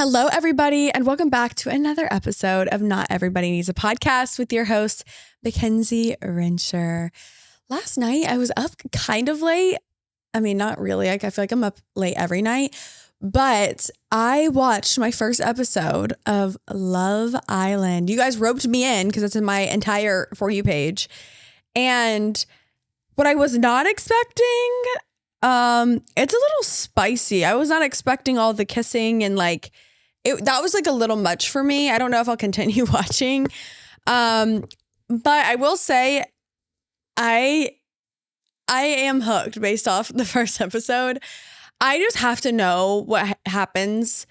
Hello, everybody, and welcome back to another episode of Not Everybody Needs a Podcast with your host, Mackenzie Mindset. Last night, I was up kind of late. I mean, not really. I feel like I'm up late every night, but I watched my first episode of Love Island. You guys roped me in because it's in my entire For You page. And what I was not expecting, it's a little spicy. I was not expecting all the kissing and that was like a little much for me. I don't know if I'll continue watching. But I will say I am hooked based off the first episode. I just have to know what happens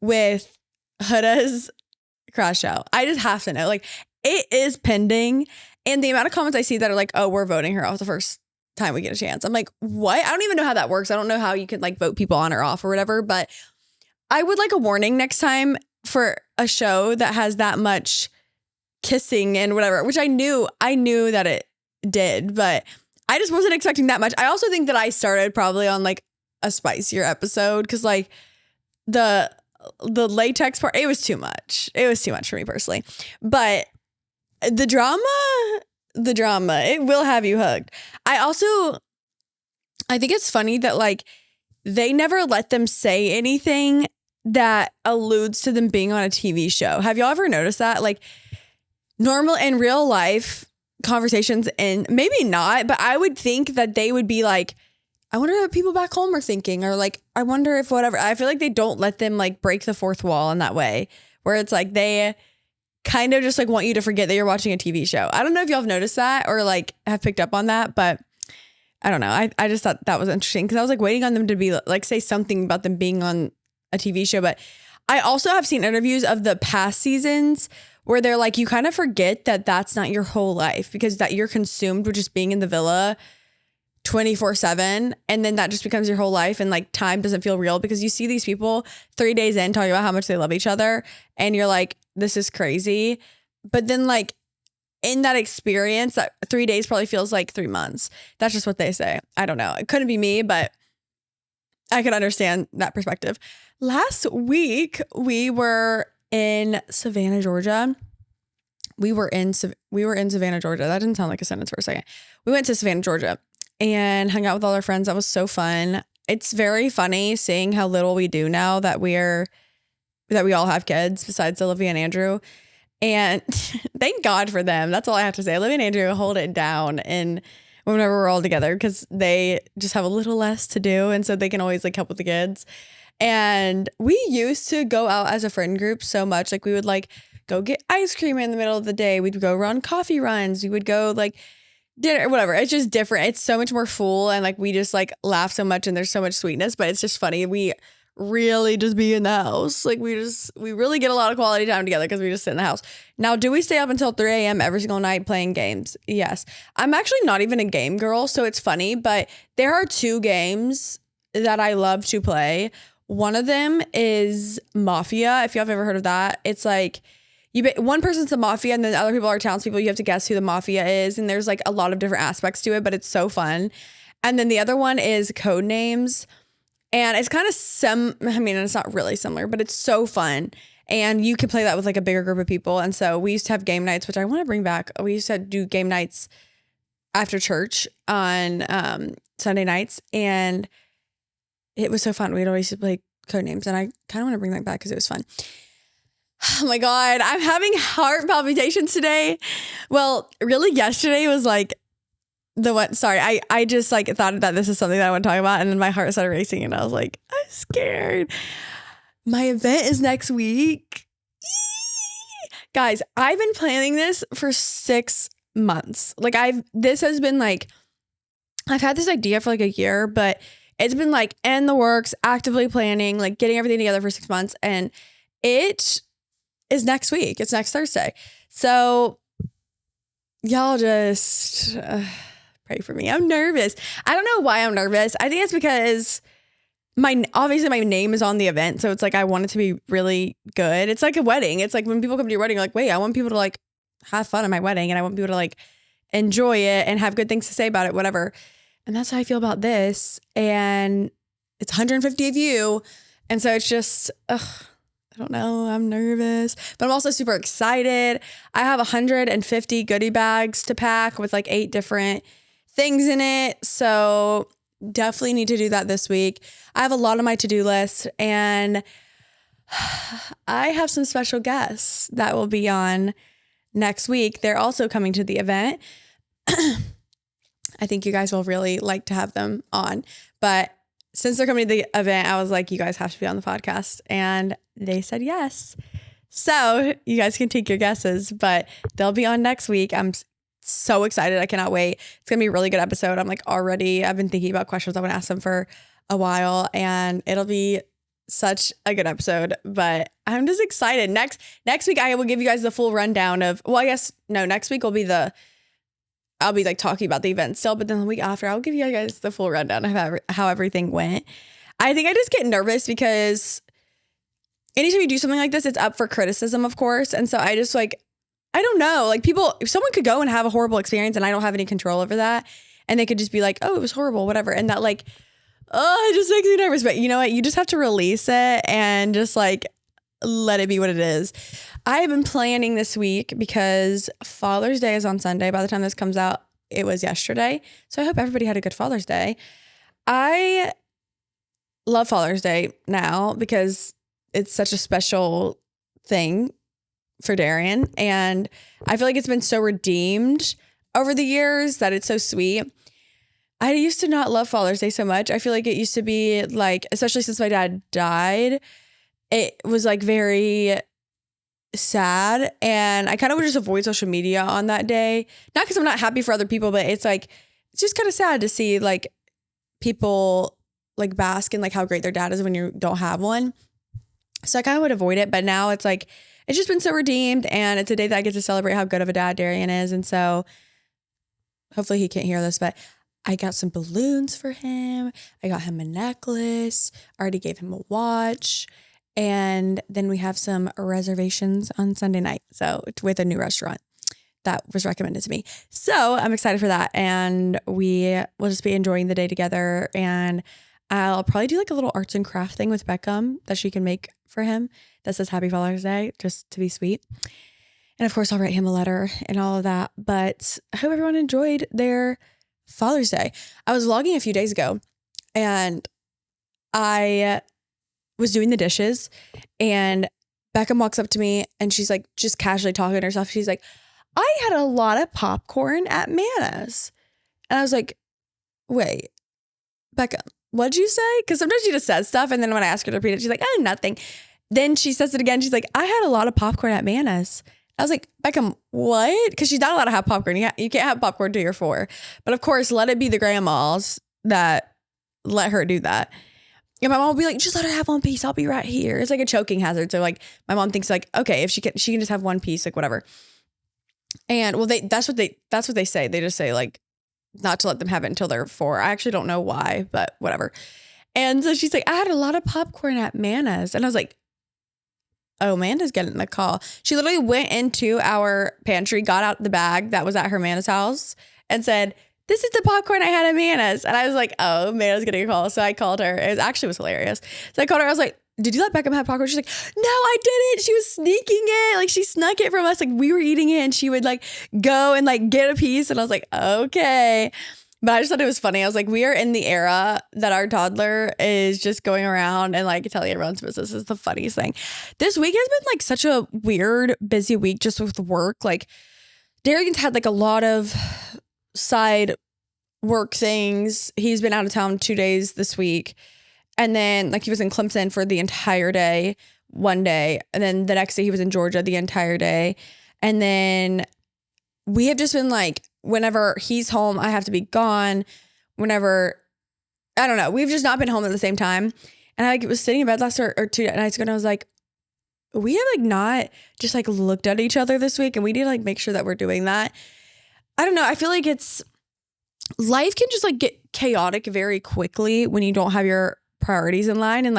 with Huda's crash out. I just have to know. Like, it is pending. And the amount of comments I see that are like, oh, we're voting her off the first time we get a chance. I'm like, what? I don't even know how that works. I don't know how you could like vote people on or off or whatever, but I would like a warning next time for a show that has that much kissing and whatever, which I knew that it did, but I just wasn't expecting that much. I also think that I started probably on like a spicier episode because like the latex part, it was too much. It was too much for me personally, but the drama, it will have you hooked. I think it's funny that like they never let them say anything that alludes to them being on a TV show. Have y'all ever noticed that? Like normal in real life conversations, and maybe not, but I would think that they would be like, I wonder what people back home are thinking, or like, I wonder if whatever. I feel like they don't let them like break the fourth wall in that way, where it's like they kind of just like want you to forget that you're watching a TV show. I don't know if y'all have noticed that or like have picked up on that, but I don't know. I just thought that was interesting because I was like waiting on them to be like say something about them being on a TV show. But I also have seen interviews of the past seasons where they're like, you kind of forget that that's not your whole life because that you're consumed with just being in the villa 24/7. And then that just becomes your whole life. And like time doesn't feel real because you see these people 3 days in talking about how much they love each other. And you're like, this is crazy. But then like in that experience, that 3 days probably feels like 3 months. That's just what they say. I don't know. It couldn't be me, but I can understand that perspective. Last week, we were in Savannah, Georgia. We were in Savannah, Georgia. That didn't sound like a sentence for a second. We went to Savannah, Georgia and hung out with all our friends. That was so fun. It's very funny seeing how little we do now that we all have kids besides Olivia and Andrew. And thank God for them. That's all I have to say. Olivia and Andrew hold it down and whenever we're all together because they just have a little less to do. And so they can always like help with the kids. And we used to go out as a friend group so much. Like we would like go get ice cream in the middle of the day. We'd go run coffee runs. We would go like dinner, whatever. It's just different. It's so much more full. And like we just like laugh so much and there's so much sweetness, but it's just funny. We really just be in the house. Like we really get a lot of quality time together because we just sit in the house. Now, do we stay up until 3 a.m. every single night playing games? Yes. I'm actually not even a game girl, so it's funny, but there are 2 games that I love to play. One of them is Mafia, if y'all have ever heard of that. It's like one person's the Mafia and then the other people are townspeople. You have to guess who the Mafia is, and there's like a lot of different aspects to it, but it's so fun. And then the other one is Codenames. And it's kind of it's not really similar, but it's so fun. And you can play that with like a bigger group of people. And so we used to have game nights, which I want to bring back. We used to do game nights after church on Sunday nights. And it was so fun. We'd always play Codenames. And I kind of want to bring that back because it was fun. Oh my God, I'm having heart palpitations today. Well, really yesterday was like, I just like thought that this is something that I want to talk about. And then my heart started racing and I was like, I'm scared. My event is next week. Guys, I've been planning this for 6 months. Like this has been like, I've had this idea for like a year, but it's been like in the works, actively planning, like getting everything together for 6 months. And it is next week. It's next Thursday. So y'all just pray for me. I'm nervous. I don't know why I'm nervous. I think it's because obviously my name is on the event. So it's like, I want it to be really good. It's like a wedding. It's like when people come to your wedding, you're like, wait, I want people to like have fun at my wedding. And I want people to like enjoy it and have good things to say about it, whatever. And that's how I feel about this. And it's 150 of you. And so it's just, I don't know. I'm nervous, but I'm also super excited. I have 150 goodie bags to pack with like 8 different things in it. So definitely need to do that this week. I have a lot on my to-do list, and I have some special guests that will be on next week. They're also coming to the event. I think you guys will really like to have them on, but since they're coming to the event, I was like, you guys have to be on the podcast, and they said yes. So you guys can take your guesses, but they'll be on next week. I'm so excited. I cannot wait. It's going to be a really good episode. I've been thinking about questions I want to ask them for a while, and it'll be such a good episode, but I'm just excited. Next week, I will give you guys the full rundown of, next week I'll be like talking about the event still, but then the week after, I'll give you guys the full rundown of how everything went. I think I just get nervous because anytime you do something like this, it's up for criticism, of course. And so I just I don't know, if someone could go and have a horrible experience and I don't have any control over that, and they could just be like, oh, it was horrible, whatever. And that it just makes me nervous. But you know what? You just have to release it and just let it be what it is. I have been planning this week because Father's Day is on Sunday. By the time this comes out, it was yesterday. So I hope everybody had a good Father's Day. I love Father's Day now because it's such a special thing for Darian. And I feel like it's been so redeemed over the years that it's so sweet. I used to not love Father's Day so much. I feel like it used to be especially since my dad died, it was very sad, and I kind of would just avoid social media on that day. Not because I'm not happy for other people, but it's just kind of sad to see people bask in how great their dad is when you don't have one. So I kind of would avoid it, but now it's it's just been so redeemed, and it's a day that I get to celebrate how good of a dad Darian is. And so hopefully he can't hear this, but I got some balloons for him. I got him a necklace. I already gave him a watch. And then we have some reservations on Sunday night. So with a new restaurant that was recommended to me. So I'm excited for that. And we will just be enjoying the day together. And I'll probably do a little arts and craft thing with Beckham that she can make for him that says Happy Father's Day, just to be sweet. And of course, I'll write him a letter and all of that. But I hope everyone enjoyed their Father's Day. I was vlogging a few days ago, and I was doing the dishes, and Beckham walks up to me, and she's just casually talking to herself. She's like, I had a lot of popcorn at Mana's. And I was like, wait, Beckham, what'd you say? Because sometimes she just says stuff, and then when I ask her to repeat it, she's like, oh, nothing. Then she says it again. She's like, I had a lot of popcorn at Mana's. I was like, Beckham, what? Because she's not allowed to have popcorn. You can't have popcorn till you're 4. But of course, let it be the grandmas that let her do that. And my mom will be like, just let her have one piece. I'll be right here. It's a choking hazard. So my mom thinks okay, if she can just have one piece, whatever. And well, that's what they say. They just say not to let them have it until they're 4. I actually don't know why, but whatever. And so she's like, I had a lot of popcorn at Mana's. And I was like, oh, Amanda's getting the call. She literally went into our pantry, got out the bag that was at her Mana's house, and said, this is the popcorn I had at Mana's. And I was like, oh, Mana's getting a call. So I called her. It was hilarious. So I called her. I was like, did you let Beckham have popcorn? She's like, no, I didn't. She was sneaking it. She snuck it from us. We were eating it, and she would go and get a piece. And I was like, okay. But I just thought it was funny. I was like, we are in the era that our toddler is just going around and telling everyone's business. Is the funniest thing. This week has been such a weird, busy week just with work. Darian's had a lot of side work things. He's been out of town 2 days this week. And then he was in Clemson for the entire day, one day. And then the next day he was in Georgia the entire day. And then we have just been whenever he's home, I have to be gone. Whenever, I don't know. We've just not been home at the same time. And I was sitting in bed last or 2 nights ago, and I was like, we have not just looked at each other this week, and we need to make sure that we're doing that. I don't know. I feel life can just get chaotic very quickly when you don't have your priorities in line. And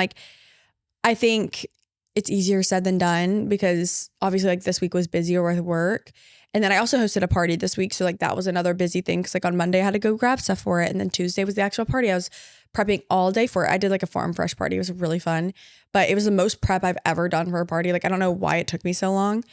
I think it's easier said than done because obviously this week was busier with work. And then I also hosted a party this week. So that was another busy thing because on Monday I had to go grab stuff for it. And then Tuesday was the actual party I was prepping all day for it. I did like a farm fresh party. It was really fun, but it was the most prep I've ever done for a party. Like, I don't know why it took me so long.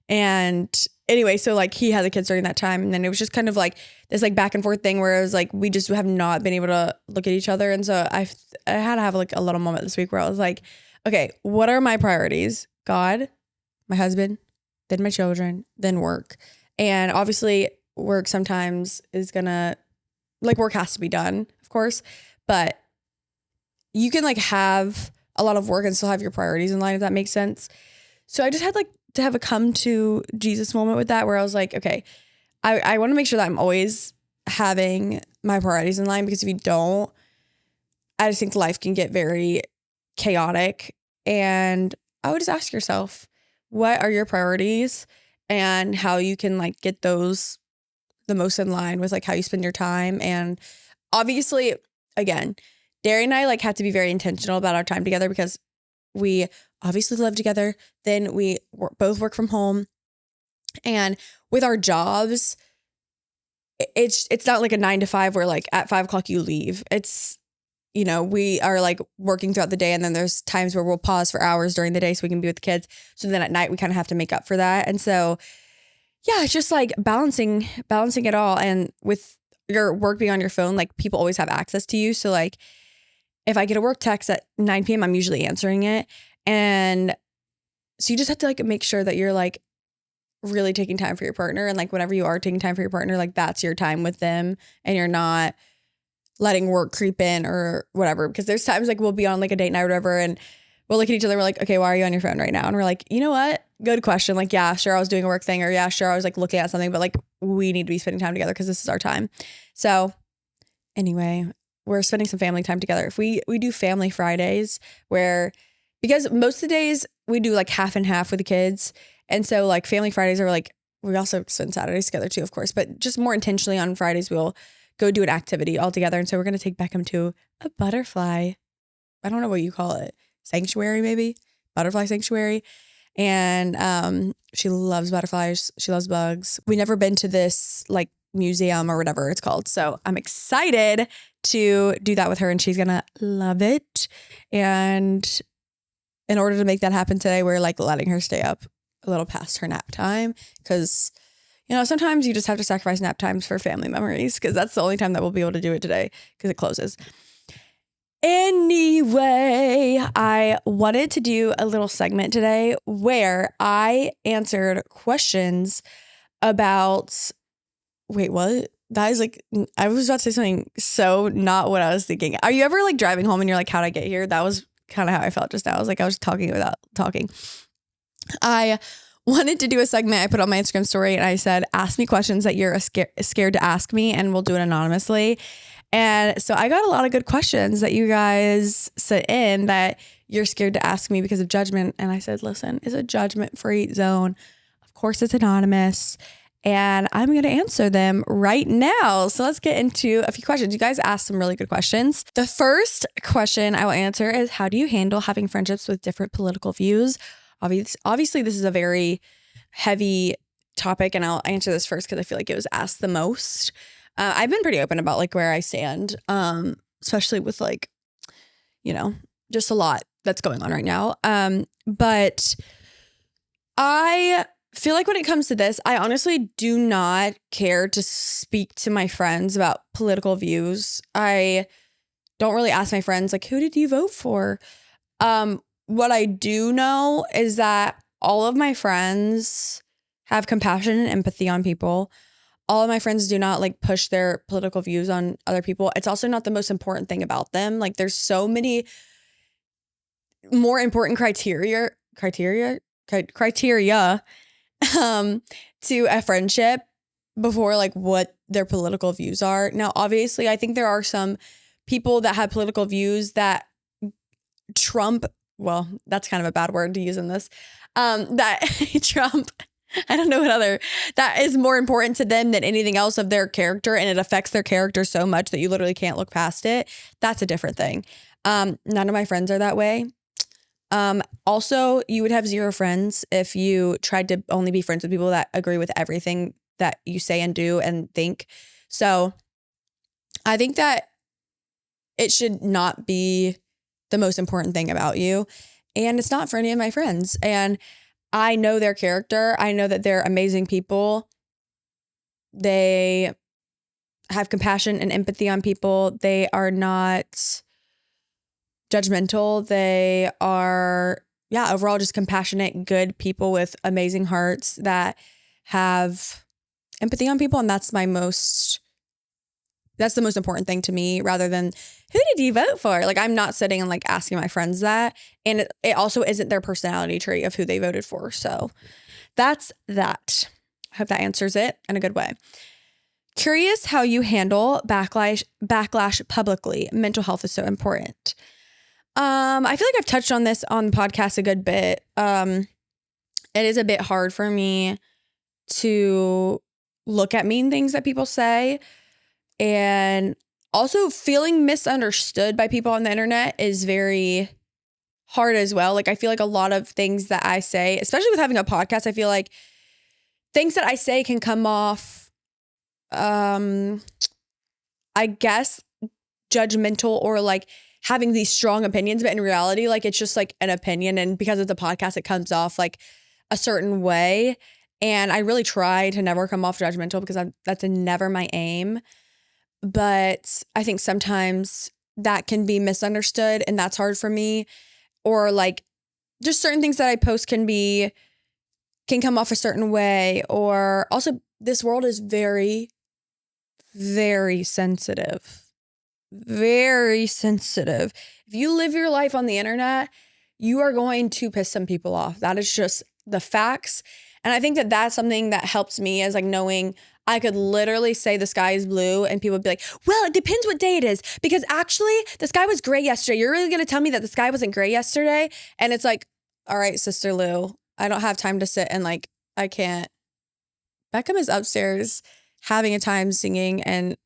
And anyway, so like he had the kids during that time. And then it was just kind of like this like back and forth thing where it was like, we just have not been able to look at each other. And so I had to have like a little moment this week where I was like, okay, what are my priorities? God, my husband, then my children, then work. And obviously work sometimes is gonna, like, work has to be done, of course, but you can like have a lot of work and still have your priorities in line, if that makes sense. So I just had like to have a come to Jesus moment with that, where I was like, okay, I want to make sure that I'm always having my priorities in line, because if you don't, I just think life can get very chaotic. And I would just ask yourself, what are your priorities and how you can like get those the most in line with like how you spend your time. And obviously, again, Darian and I like have to be very intentional about our time together, because we obviously live together. Then we both work from home, and with our jobs, it's not like a 9 to 5 where like at 5 o'clock you leave. It's, you know, we are like working throughout the day, and then there's times where we'll pause for hours during the day so we can be with the kids. So then at night we kind of have to make up for that. And so, yeah, it's just like balancing it all. And with your work being on your phone, like people always have access to you. So like if I get a work text at 9 p.m., I'm usually answering it. And so you just have to like make sure that you're like really taking time for your partner. And like whenever you are taking time for your partner, like that's your time with them, and you're not letting work creep in or whatever. Because there's times like we'll be on like a date night or whatever, and we'll look at each other. We're like, okay, why are you on your phone right now? And we're like, you know what? Good question. Like, yeah, sure, I was doing a work thing, or yeah, sure, I was like looking at something, but like we need to be spending time together because this is our time. So anyway, we're spending some family time together. If we do family Fridays, because most of the days we do like half and half with the kids. And so like family Fridays are like, we also spend Saturdays together too, of course, but just more intentionally on Fridays, we'll go do an activity all together. And so we're going to take Beckham to a butterfly. I don't know what you call it. Sanctuary, maybe butterfly sanctuary. And she loves butterflies. She loves bugs. We've never been to this like museum or whatever it's called. So I'm excited to do that with her, and she's going to love it. And in order to make that happen today, we're like letting her stay up a little past her nap time, because, you know, sometimes you just have to sacrifice nap times for family memories, because that's the only time that we'll be able to do it today, because it closes. Anyway, I wanted to do a little segment today where I answered questions about, wait, what? That is like, I was about to say something so not what I was thinking. Are you ever like driving home and you're like, how'd I get here? That was kind of how I felt just now. I was like, I was talking without talking. I wanted to do a segment I put on my Instagram story, and I said, ask me questions that you're scared to ask me, and we'll do it anonymously. And so I got a lot of good questions that you guys sent in that you're scared to ask me because of judgment. And I said, listen, it's a judgment-free zone. Of course, it's anonymous, and I'm going to answer them right now. So let's get into a few questions. You guys asked some really good questions. The first question I will answer is, how do you handle having friendships with different political views? Obviously, this is a very heavy topic, and I'll answer this first because I feel like it was asked the most. I've been pretty open about like where I stand, especially with like, you know, just a lot that's going on right now. But I feel like when it comes to this, I honestly do not care to speak to my friends about political views. I don't really ask my friends like, who did you vote for? What I do know is that all of my friends have compassion and empathy on people. All of my friends do not like push their political views on other people. It's also not the most important thing about them. Like there's so many more important criteria to a friendship before like what their political views are. Now, obviously, I think there are some people that have political views that trump, well, that's kind of a bad word to use in this, that Trump, I don't know what other, that is more important to them than anything else of their character, and it affects their character so much that you literally can't look past it. That's a different thing. None of my friends are that way. Also, you would have zero friends if you tried to only be friends with people that agree with everything that you say and do and think. So I think that it should not be the most important thing about you. And it's not for any of my friends. And I know their character. I know that they're amazing people. They have compassion and empathy on people. They are not judgmental. They are, overall just compassionate, good people with amazing hearts that have empathy on people. And that's the most important thing to me, rather than who did you vote for? Like, I'm not sitting and like asking my friends that. And it also isn't their personality trait of who they voted for. So that's that. I hope that answers it in a good way. Curious how you handle backlash publicly. Mental health is so important. I feel like I've touched on this on the podcast a good bit. It is a bit hard for me to look at mean things that people say. And also feeling misunderstood by people on the internet is very hard as well. Like, I feel like a lot of things that I say, especially with having a podcast, I feel like things that I say can come off, I guess, judgmental or like having these strong opinions, but in reality, like, it's just like an opinion. And because it's a podcast, it comes off like a certain way. And I really try to never come off judgmental because that's never my aim. But I think sometimes that can be misunderstood, and that's hard for me. Or like just certain things that I post can come off a certain way. Or also, this world is very, very sensitive. Very sensitive. If you live your life on the internet, you are going to piss some people off. That is just the facts. And I think that that's something that helps me, as like knowing I could literally say the sky is blue and people would be like, well, it depends what day it is, because actually the sky was gray yesterday. You're really going to tell me that the sky wasn't gray yesterday? And it's like, all right, Sister Lou, I don't have time to sit and like, I can't. Beckham is upstairs having a time singing, and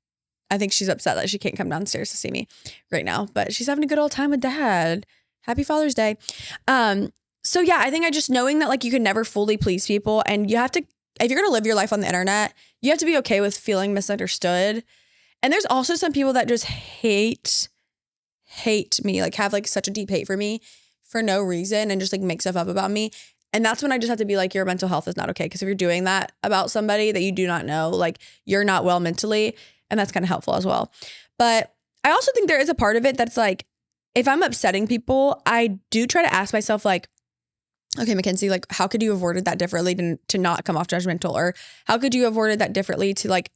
I think she's upset that she can't come downstairs to see me right now, but she's having a good old time with Dad. Happy Father's Day. So yeah, I think I just knowing that like you can never fully please people, and you have to, if you're going to live your life on the internet, you have to be okay with feeling misunderstood. And there's also some people that just hate me, like have like such a deep hate for me for no reason and just like make stuff up about me. And that's when I just have to be like, your mental health is not okay. Because if you're doing that about somebody that you do not know, like you're not well mentally, and that's kind of helpful as well. But I also think there is a part of it that's like, if I'm upsetting people, I do try to ask myself like, okay, Mackenzie, like how could you have worded that differently to not come off judgmental? Or how could you have worded that differently to like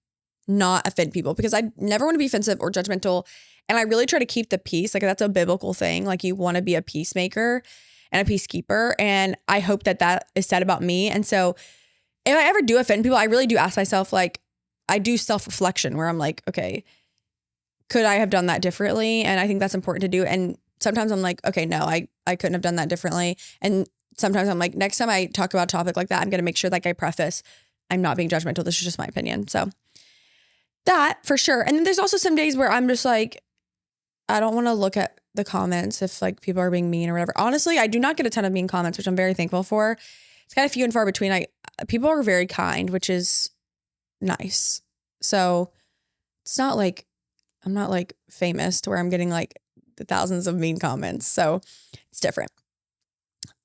not offend people? Because I never want to be offensive or judgmental. And I really try to keep the peace. Like that's a biblical thing. Like you want to be a peacemaker and a peacekeeper. And I hope that that is said about me. And so if I ever do offend people, I really do ask myself, like, I do self-reflection where I'm like, okay, could I have done that differently? And I think that's important to do. And sometimes I'm like, okay, no, I couldn't have done that differently. And sometimes I'm like, next time I talk about a topic like that, I'm going to make sure like I preface, I'm not being judgmental. This is just my opinion. So that for sure. And then there's also some days where I'm just like, I don't want to look at the comments if like people are being mean or whatever. Honestly, I do not get a ton of mean comments, which I'm very thankful for. It's kind of few and far between. People are very kind, which is nice. So it's not like, I'm not like famous to where I'm getting like the thousands of mean comments. So it's different.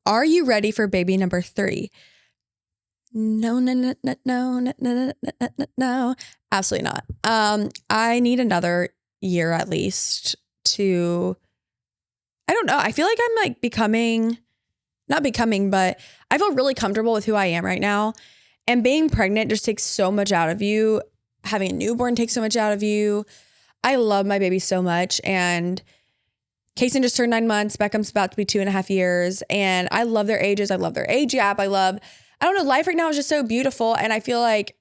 Are you ready for baby number 3? No, absolutely not. I need another year at least to, I don't know. I feel like I'm like but I feel really comfortable with who I am right now. And being pregnant just takes so much out of you. Having a newborn takes so much out of you. I love my baby so much. And Kason just turned 9 months. Beckham's about to be 2.5 years. And I love their ages. I love their age gap. I don't know. Life right now is just so beautiful. And I feel like,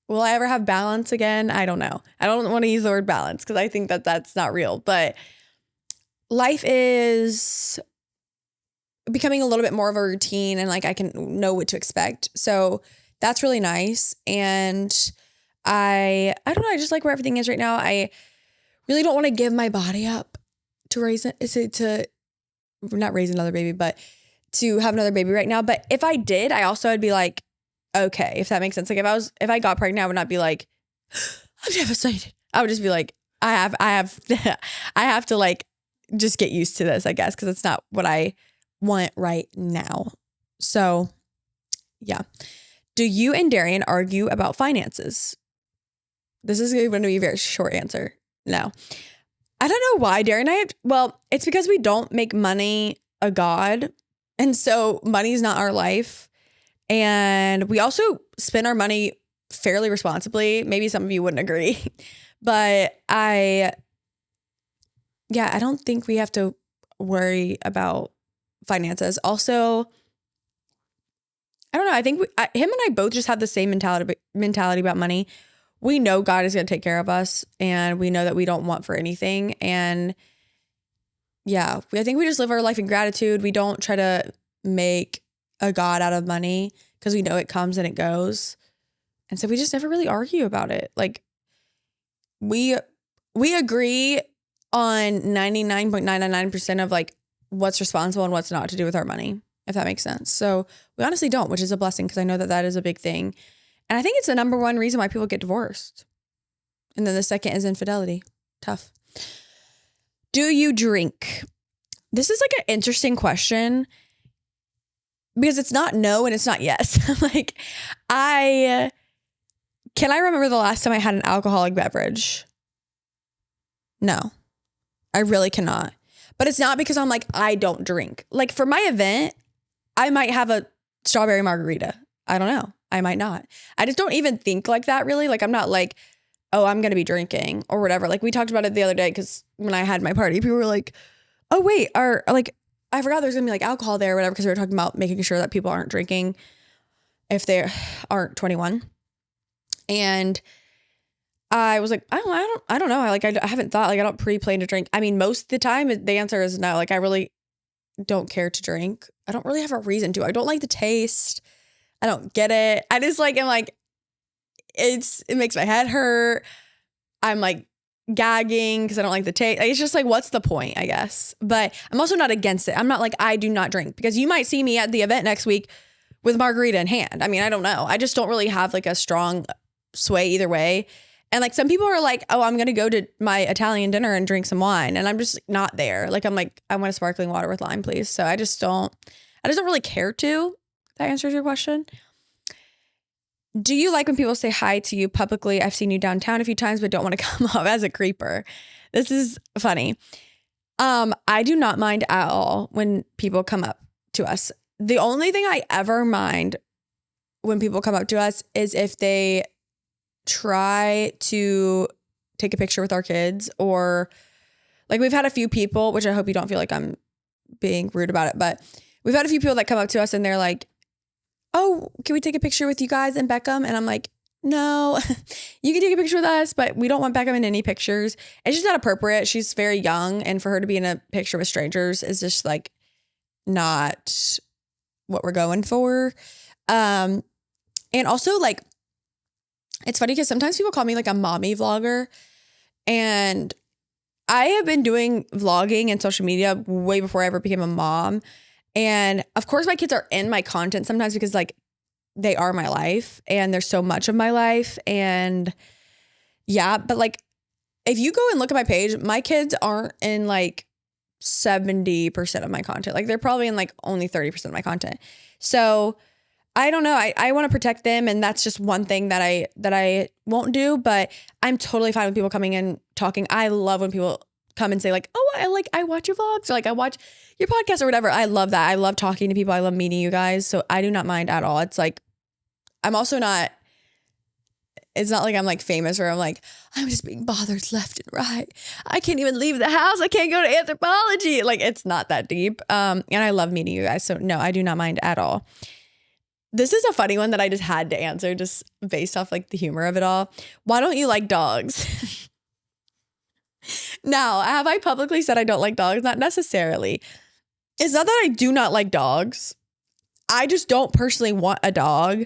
will I ever have balance again? I don't know. I don't want to use the word balance because I think that that's not real. But life is becoming a little bit more of a routine, and like I can know what to expect. So that's really nice. And I don't know. I just like where everything is right now. I really don't want to give my body up to not raise another baby, but to have another baby right now. But if I did, I'd be like, okay, if that makes sense. Like if I got pregnant, I would not be like, I'm devastated. I would just be like, I have to like just get used to this, I guess, because it's not what I want right now. So yeah. Do you and Darian argue about finances? This is going to be a very short answer. No. I don't know why Darian and it's because we don't make money a god. And so money's not our life. And we also spend our money fairly responsibly. Maybe some of you wouldn't agree, but I don't think we have to worry about finances. Also, I don't know. I think him and I both just have the same mentality about money. We know God is going to take care of us, and we know that we don't want for anything. And yeah, I think we just live our life in gratitude. We don't try to make a God out of money because we know it comes and it goes. And so we just never really argue about it. Like we agree on 99.999% of like what's responsible and what's not to do with our money, if that makes sense. So we honestly don't, which is a blessing because I know that that is a big thing. And I think it's the number one reason why people get divorced. And then the second is infidelity. Tough. Do you drink? This is like an interesting question because it's not no and it's not yes. Like can I remember the last time I had an alcoholic beverage? No, I really cannot. But it's not because I'm like, I don't drink. Like for my event, I might have a strawberry margarita. I don't know. I might not. I just don't even think like that really. Like I'm not like, oh, I'm going to be drinking or whatever. Like we talked about it the other day because when I had my party, people were like, oh, wait, I forgot there's going to be like alcohol there or whatever because we were talking about making sure that people aren't drinking if they aren't 21. And I was like, I don't know. I haven't thought, like I don't pre-plan to drink. I mean, most of the time the answer is no. Like I really don't care to drink. I don't really have a reason to. I don't like the taste. I don't get it. I just like, I'm like, it makes my head hurt. I'm like gagging because I don't like the taste. It's just like, what's the point, I guess? But I'm also not against it. I'm not like, I do not drink because you might see me at the event next week with margarita in hand. I mean, I don't know. I just don't really have like a strong sway either way. And like some people are like, oh, I'm going to go to my Italian dinner and drink some wine. And I'm just not there. Like, I'm like, I want a sparkling water with lime, please. So I just don't really care to. That answers your question. Do you like when people say hi to you publicly? I've seen you downtown a few times, but don't want to come off as a creeper. This is funny. I do not mind at all when people come up to us. The only thing I ever mind when people come up to us is if they try to take a picture with our kids, or like we've had a few people, which I hope you don't feel like I'm being rude about it, but we've had a few people that come up to us and they're like, oh, can we take a picture with you guys and Beckham? And I'm like, no, you can take a picture with us, but we don't want Beckham in any pictures. It's just not appropriate. She's very young, and for her to be in a picture with strangers is just like not what we're going for. And also like, it's funny because sometimes people call me like a mommy vlogger, and I have been doing vlogging and social media way before I ever became a mom. And of course my kids are in my content sometimes because like they are my life and there's so much of my life. And yeah, but like if you go and look at my page, my kids aren't in like 70% of my content. Like they're probably in like only 30% of my content. So I don't know. I want to protect them, and that's just one thing that I won't do, but I'm totally fine with people coming in talking. I love when people come and say like, oh, I watch your vlogs, or like I watch your podcast or whatever. I love that. I love talking to people. I love meeting you guys. So I do not mind at all. It's like, I'm also not, it's not like I'm like famous where I'm like, I'm just being bothered left and right. I can't even leave the house. I can't go to anthropology. Like it's not that deep. And I love meeting you guys. So no, I do not mind at all. This is a funny one that I just had to answer just based off like the humor of it all. Why don't you like dogs? Now, have I publicly said I don't like dogs? Not necessarily. It's not that I do not like dogs. I just don't personally want a dog,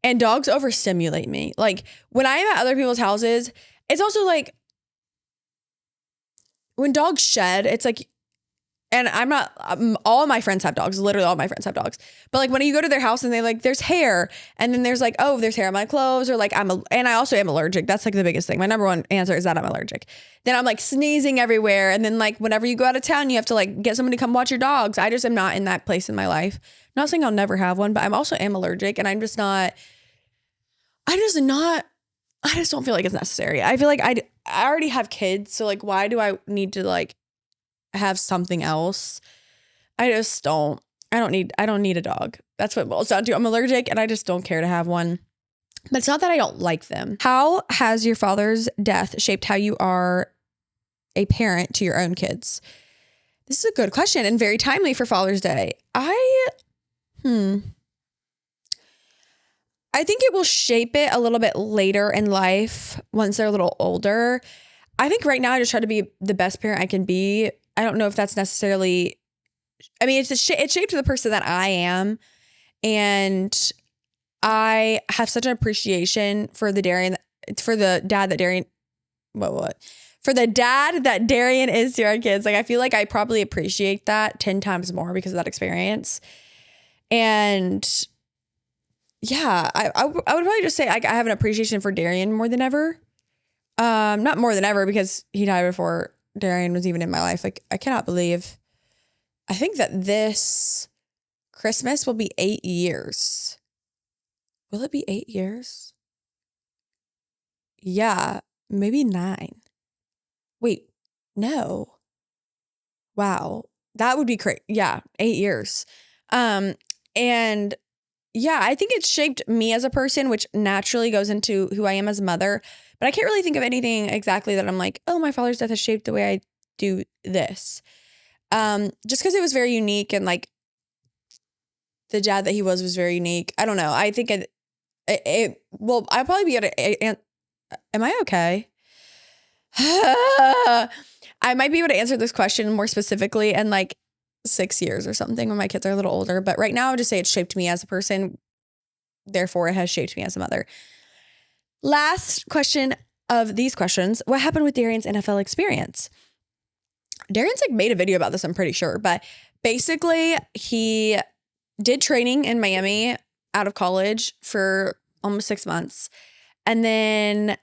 and dogs overstimulate me. Like when I am at other people's houses, it's also like when dogs shed, it's like And I'm not, all of my friends have dogs. Literally all my friends have dogs. But like when you go to their house and they like, there's hair. And then there's like, oh, there's hair on my clothes. Or like and I also am allergic. That's like the biggest thing. My number one answer is that I'm allergic. Then I'm like sneezing everywhere. And then like whenever you go out of town, you have to like get somebody to come watch your dogs. I just am not in that place in my life. Not saying I'll never have one, but I'm also am allergic. And I just don't feel like it's necessary. I feel like I already have kids. So like, why do I need to like have something else? I don't need a dog. That's what it boils down to. I'm allergic and I just don't care to have one. But it's not that I don't like them. How has your father's death shaped how you are a parent to your own kids? This is a good question and very timely for Father's Day. I think it will shape it a little bit later in life once they're a little older. I think right now I just try to be the best parent I can be. I don't know if that's necessarily, I mean, it shaped the person that I am. And I have such an appreciation for the dad that Darian is to our kids. Like, I feel like I probably appreciate that 10 times more because of that experience. And yeah, I would probably just say I have an appreciation for Darian more than ever. Not more than ever because he died before Darian was even in my life. Like, I cannot believe. I think that this Christmas will be 8 years. Will it be 8 years? Yeah, maybe 9. Wait, no. Wow, that would be crazy. Yeah, 8 years. And yeah, I think it's shaped me as a person, which naturally goes into who I am as a mother. But I can't really think of anything exactly that I'm like, oh, my father's death has shaped the way I do this. Just because it was very unique and like the dad that he was very unique. I don't know. I think well, I'll probably be able to, am I okay? I might be able to answer this question more specifically in like 6 years or something when my kids are a little older. But right now, I would just say it shaped me as a person. Therefore, it has shaped me as a mother. Last question of these questions. What happened with Darian's NFL experience? Darian's like made a video about this, I'm pretty sure. But basically, he did training in Miami out of college for almost 6 months. And then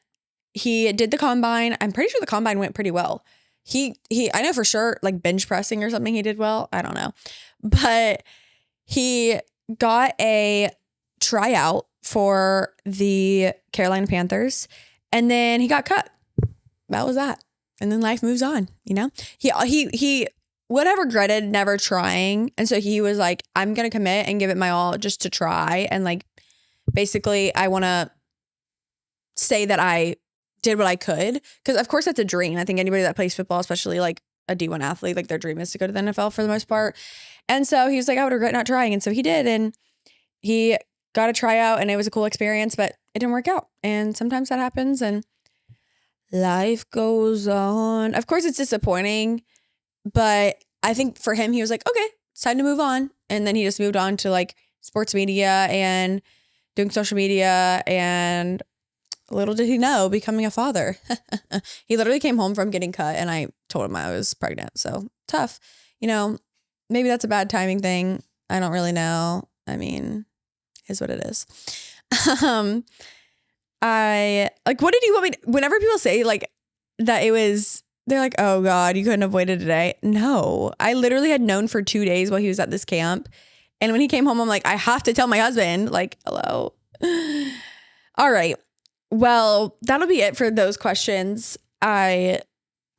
he did the combine. I'm pretty sure the combine went pretty well. I know for sure, like bench pressing or something, he did well. I don't know. But he got a tryout for the Carolina Panthers and then he got cut. That was that. And then life moves on, you know? He would have regretted never trying. And so he was like, I'm going to commit and give it my all just to try. And like, basically, I want to say that I did what I could. Because of course that's a dream. I think anybody that plays football, especially like a D1 athlete, like their dream is to go to the NFL for the most part. And so he was like, I would regret not trying. And so he did. And he got a tryout and it was a cool experience, but it didn't work out. And sometimes that happens and life goes on. Of course it's disappointing, but I think for him, he was like, okay, it's time to move on. And then he just moved on to like sports media and doing social media and little did he know, becoming a father. He literally came home from getting cut and I told him I was pregnant. So tough. You know, maybe that's a bad timing thing. I don't really know. I mean, is what it is. What did you want me to, whenever people say like that they're like, oh God, you couldn't have waited today. No, I literally had known for 2 days while he was at this camp. And when he came home, I'm like, I have to tell my husband, like, hello. All right. Well, that'll be it for those questions. I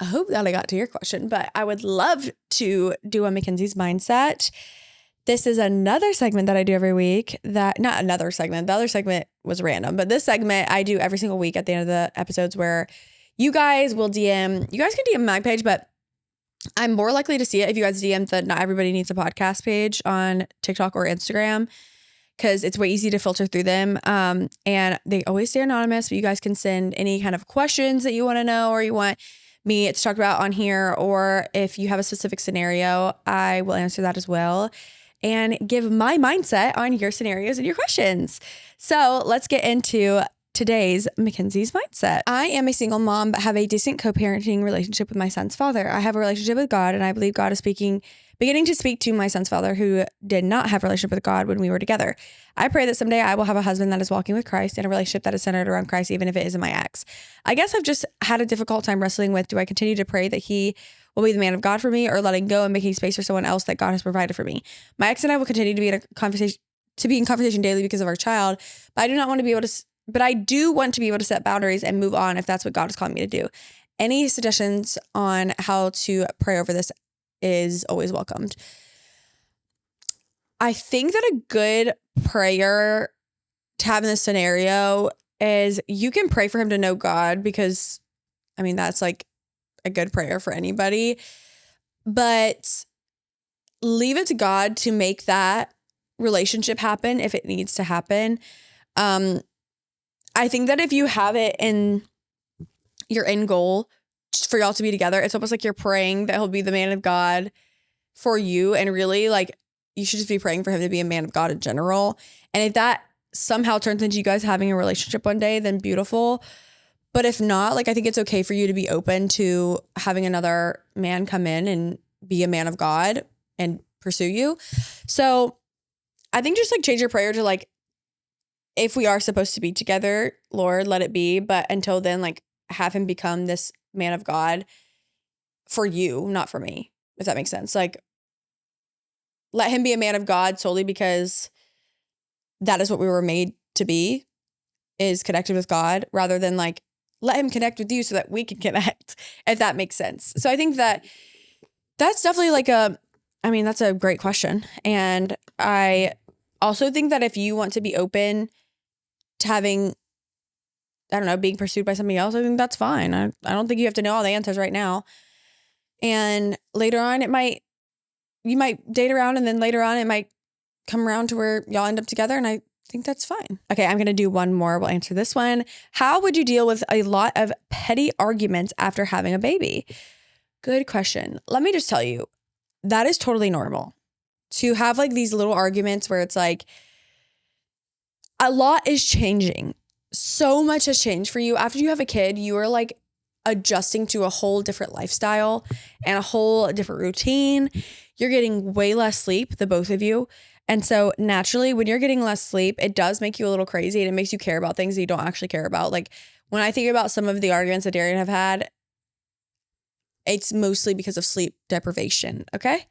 hope that I got to your question, but I would love to do a Mackenzies Mindset. This is another segment that I do every week not another segment. The other segment was random, but this segment I do every single week at the end of the episodes where you guys can DM my page, but I'm more likely to see it if you guys DM the Not Everybody Needs a Podcast page on TikTok or Instagram. Because it's way easy to filter through them. And they always stay anonymous, but you guys can send any kind of questions that you want to know or you want me to talk about on here. Or if you have a specific scenario, I will answer that as well and give my mindset on your scenarios and your questions. So let's get into today's Mackenzies Mindset. I am a single mom, but have a decent co-parenting relationship with my son's father. I have a relationship with God, and I believe God is beginning to speak to my son's father, who did not have a relationship with God when we were together. I pray that someday I will have a husband that is walking with Christ and a relationship that is centered around Christ, even if it isn't my ex. I guess I've just had a difficult time wrestling with, do I continue to pray that he will be the man of God for me, or letting go and making space for someone else that God has provided for me? My ex and I will continue to be in conversation daily because of our child, but I do want to be able to set boundaries and move on if that's what God is calling me to do. Any suggestions on how to pray over this is always welcomed. I think that a good prayer to have in this scenario is you can pray for him to know God, because I mean, that's like a good prayer for anybody, but leave it to God to make that relationship happen if it needs to happen. I think that if you have it in your end goal for y'all to be together, it's almost like you're praying that he'll be the man of God for you. And really, like, you should just be praying for him to be a man of God in general. And if that somehow turns into you guys having a relationship one day, then beautiful. But if not, like, I think it's okay for you to be open to having another man come in and be a man of God and pursue you. So I think just like change your prayer to like, if we are supposed to be together, Lord, let it be. But until then, like, have him become this man of God for you, not for me, if that makes sense. Like, let him be a man of God solely because that is what we were made to be, is connected with God, rather than like, let him connect with you so that we can connect, if that makes sense. So I think that that's definitely like that's a great question. And I also think that if you want to be open to having, I don't know, being pursued by somebody else, I think that's fine. I don't think you have to know all the answers right now. And later on, you might date around, and then later on it might come around to where y'all end up together. And I think that's fine. Okay, I'm going to do one more. We'll answer this one. How would you deal with a lot of petty arguments after having a baby? Good question. Let me just tell you, that is totally normal to have like these little arguments where it's like, a lot is changing. So much has changed for you. After you have a kid, you are like adjusting to a whole different lifestyle and a whole different routine. You're getting way less sleep, the both of you. And so naturally, when you're getting less sleep, it does make you a little crazy, and it makes you care about things that you don't actually care about. Like, when I think about some of the arguments that Darian have had, it's mostly because of sleep deprivation. Okay.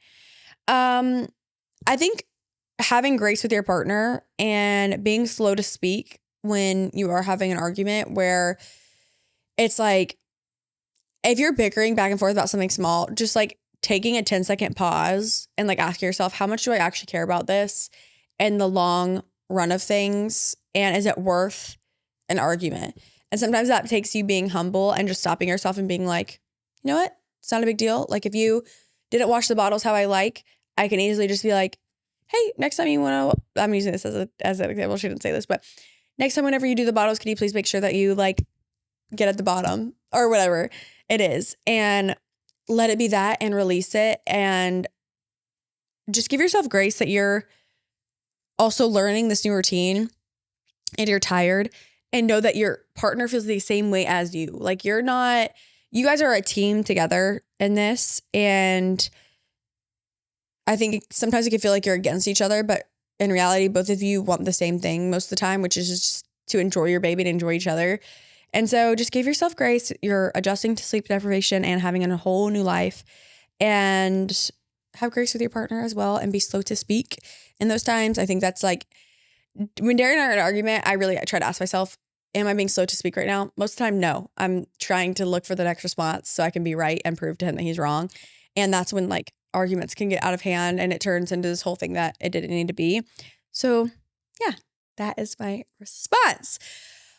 I think having grace with your partner and being slow to speak when you are having an argument, where it's like, if you're bickering back and forth about something small, just like taking a 10-second pause and like asking yourself, how much do I actually care about this in the long run of things? And is it worth an argument? And sometimes that takes you being humble and just stopping yourself and being like, you know what? It's not a big deal. Like, if you didn't wash the bottles how I like, I can easily just be like, hey, next time you want to, I'm using this as an example. She didn't say this, but next time, whenever you do the bottles, can you please make sure that you like get at the bottom, or whatever it is, and let it be that, and release it, and just give yourself grace that you're also learning this new routine and you're tired, and know that your partner feels the same way as you. Like, you guys are a team together in this. And I think sometimes it can feel like you're against each other, but in reality, both of you want the same thing most of the time, which is just to enjoy your baby and enjoy each other. And so just give yourself grace. You're adjusting to sleep deprivation and having a whole new life, and have grace with your partner as well, and be slow to speak in those times. I think that's like, when Darian and I are in an argument, I try to ask myself, am I being slow to speak right now? Most of the time, no. I'm trying to look for the next response so I can be right and prove to him that he's wrong. And that's when like arguments can get out of hand and it turns into this whole thing that it didn't need to be. So yeah, that is my response.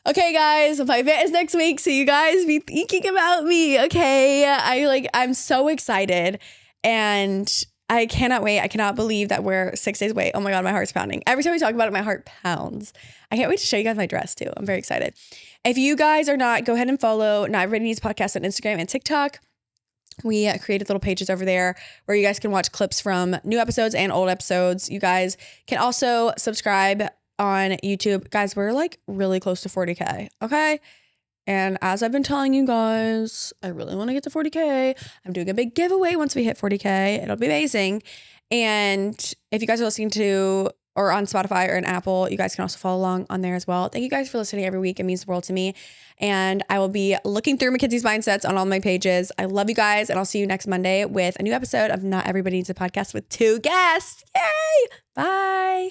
Okay, guys, my event is next week, so you guys be thinking about me, okay? I'm so excited, and I cannot wait. I cannot believe that we're 6 days away. Oh my God, my heart's pounding. Every time we talk about it, my heart pounds. I can't wait to show you guys my dress too. I'm very excited. If you guys are not, go ahead and follow Not Everybody Needs Podcast on Instagram and TikTok. We created little pages over there where you guys can watch clips from new episodes and old episodes. You guys can also subscribe on YouTube. Guys, we're like really close to 40K. Okay. And as I've been telling you guys, I really want to get to 40K. I'm doing a big giveaway once we hit 40K. It'll be amazing. And if you guys are listening to or on Spotify or an Apple, you guys can also follow along on there as well. Thank you guys for listening every week. It means the world to me. And I will be looking through Mackenzies Mindsets on all my pages. I love you guys. And I'll see you next Monday with a new episode of Not Everybody Needs a Podcast with 2 guests. Yay! Bye.